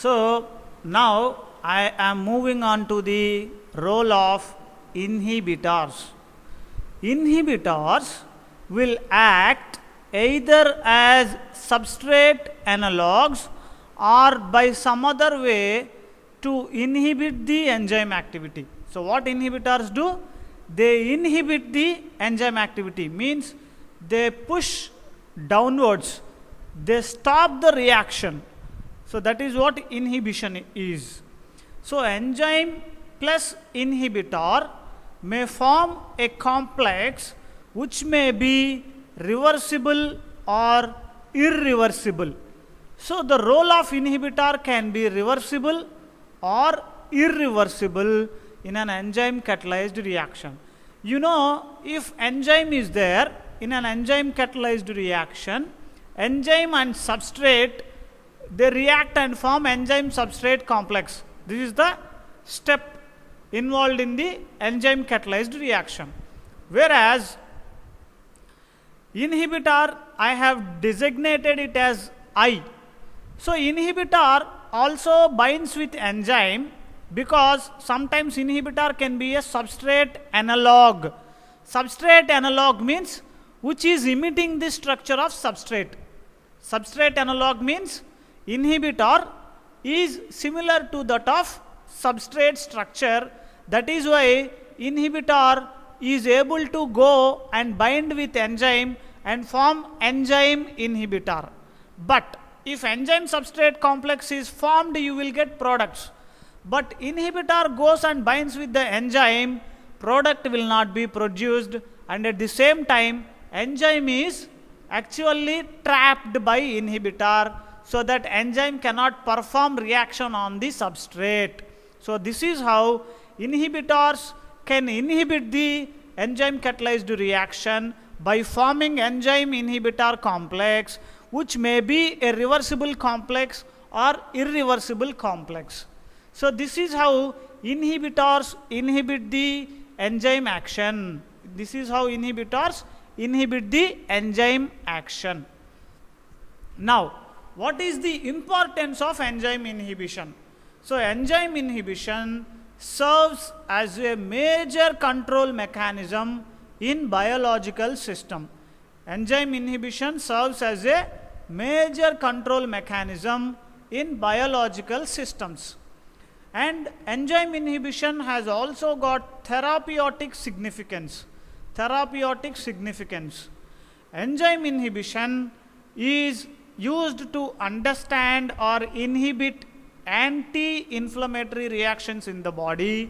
So now I am moving on to the role of inhibitors. Inhibitors will act either as substrate analogues or by some other way to inhibit the enzyme activity. So what inhibitors do? They inhibit the enzyme activity, means they push downwards, they stop the reaction. So that is what inhibition is. So enzyme plus inhibitor may form a complex which may be reversible or irreversible. So the role of inhibitor can be reversible or irreversible in an enzyme catalyzed reaction. You know, if enzyme is there in an enzyme catalyzed reaction, enzyme and substrate, they react and form enzyme substrate complex. This is the step involved in the enzyme catalyzed reaction. Whereas inhibitor, I have designated it as I. So inhibitor also binds with enzyme, because sometimes inhibitor can be a substrate analog. Substrate analog means which is emitting the structure of substrate. Substrate analog means inhibitor is similar to that of substrate structure. That is why inhibitor is able to go and bind with enzyme and form enzyme inhibitor. But if enzyme substrate complex is formed, you will get products. But inhibitor goes and binds with the enzyme, product will not be produced, and at the same time enzyme is actually trapped by inhibitor, so that enzyme cannot perform reaction on the substrate. So this is how inhibitors can inhibit the enzyme catalyzed reaction by forming enzyme inhibitor complex, which may be a reversible complex or irreversible complex. So this is how inhibitors inhibit the enzyme action. This is how inhibitors inhibit the enzyme action. Now, what is the importance of enzyme inhibition? So enzyme inhibition serves as a major control mechanism in biological system. Enzyme inhibition serves as a major control mechanism in biological systems. And enzyme inhibition has also got therapeutic significance. Therapeutic significance. Enzyme inhibition is used to understand or inhibit anti-inflammatory reactions in the body.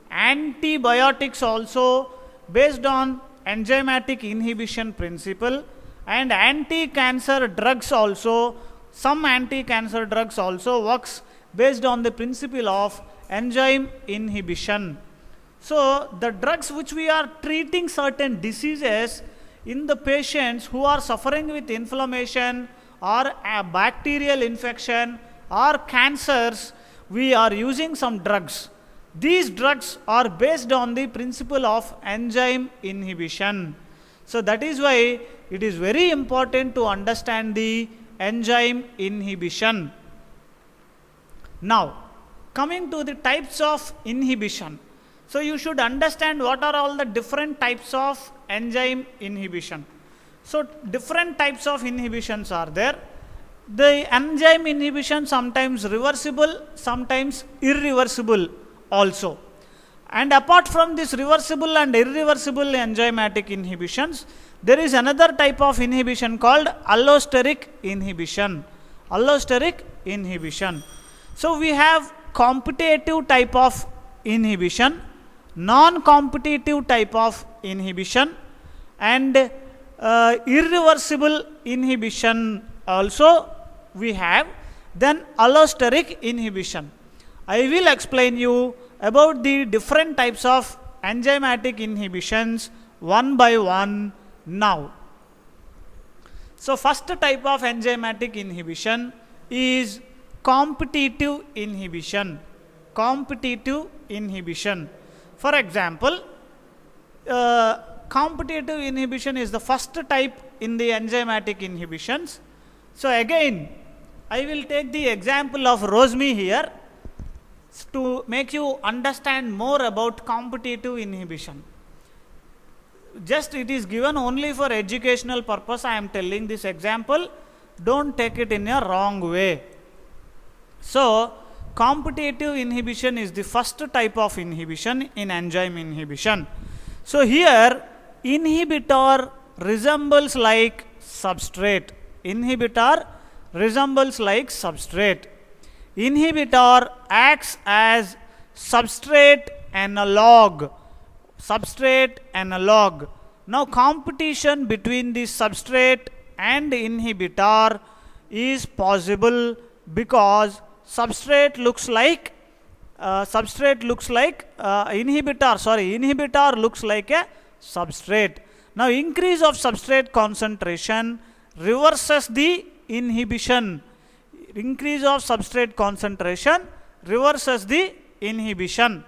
Antibiotics also based on enzymatic inhibition principle, and anti-cancer drugs also, some anti-cancer drugs also works based on the principle of enzyme inhibition. So the drugs which we are treating certain diseases in the patients who are suffering with inflammation or a bacterial infection or cancers, we are using some drugs. These drugs are based on the principle of enzyme inhibition. So that is why it is very important to understand the enzyme inhibition. Now, coming to the types of inhibition. So you should understand what are all the different types of enzyme inhibition. So different types of inhibitions are there. The enzyme inhibition sometimes reversible, sometimes irreversible also. And apart from this reversible and irreversible enzymatic inhibitions, there is another type of inhibition called allosteric inhibition. Allosteric inhibition. So we have competitive type of inhibition, non-competitive type of inhibition, and irreversible inhibition also we have. Then allosteric inhibition. I will explain you about the different types of enzymatic inhibitions one by one now. So first type of enzymatic inhibition is competitive inhibition. Competitive inhibition. For example, competitive inhibition is the first type in the enzymatic inhibitions. So again, I will take the example of Rosmi here to make you understand more about competitive inhibition. Just it is given only for educational purpose. I am telling this example. Don't take it in a wrong way. So, competitive inhibition is the first type of inhibition in enzyme inhibition. So, here inhibitor resembles like substrate. Inhibitor resembles like substrate. Inhibitor acts as substrate analog. Substrate analog. Now, competition between the substrate and inhibitor is possible because substrate looks like inhibitor looks like a substrate. Now, increase of substrate concentration reverses the inhibition. Increase of substrate concentration reverses the inhibition.